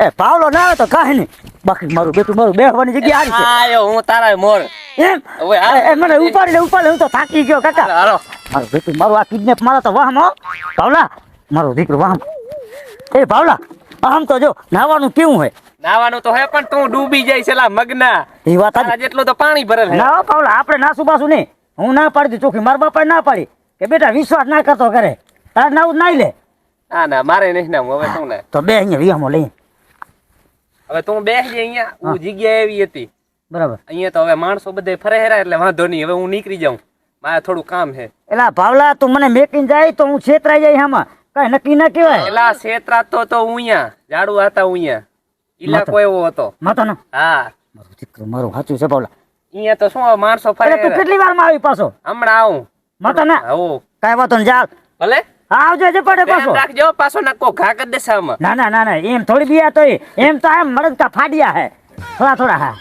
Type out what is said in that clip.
એ Pavlov ના આવે તો કાંઈ નહીં. બાકી મારું બેટું મારું બેહવાની જગ્યા હારી છે. આયો હું તારા મોર. એમ હવે હાલ. એ મને ઉપાડી લે હું તો થાકી ગયો કાકા. હાલો. મારું બેટું મારું આ કિડનેપ મારો તો વાહમાં હો. પાવલા મારો દીકરો વાહમ. એ પાવલા આમ તો જો નાવાનું કેવું હોય. નાવાનું તો હે પણ તું ડૂબી જાય છે લા મગના. એ વાત તારા જેટલું તો પાણી ભરેલ છે. ના હો પાવલા આપણે નાસુ બાસુ નહીં. હું ના પાડી ચોખી મારા બાપાએ ના પાડી કે બેટા વિશ્વાસ ના કરતો કરે તાર નાવું નાઈ લે. ના મારે નહીં નાવું હવે તું ને. તો બે અહીંયા વિહામો લઈ હવે તું બેસજે અહીંયા. હું જગ્યા એવી હતી બરાબર. અહીંયા તો હવે માણસો બધે ફરે હેરા એટલે વાંધો નહીં. હવે હું નીકળી જાઉં. મારે થોડું કામ છે. એલા ભાવલા તું મને મેકીને જાય તો હું છેતરાઈ જાય આમાં કઈ નક્કી ના કહેવાય. એલા છેતરાતો તો હું અહીંયા ઝાડુ હતા હું અહીંયા ઇલાકો એવો હતો. માતાનો હા મારું દીકરો મારું સાચું છે ભાવલા. અહીંયા તો શું માણસો ફરે અરે તું કેટલી વારમાં આવી પાછો હમણાં આવું માતાના આવો કાંઈ વાતો ને ચાલ ભલે આવજો જે પડે પાછો. રાખજો પાછો નક્કો ઘા કરી દેશે આમાં. ના એમ થોડી બિયા તો એમ તો એમ મળદ કા ફાડ્યા હે થોડા હા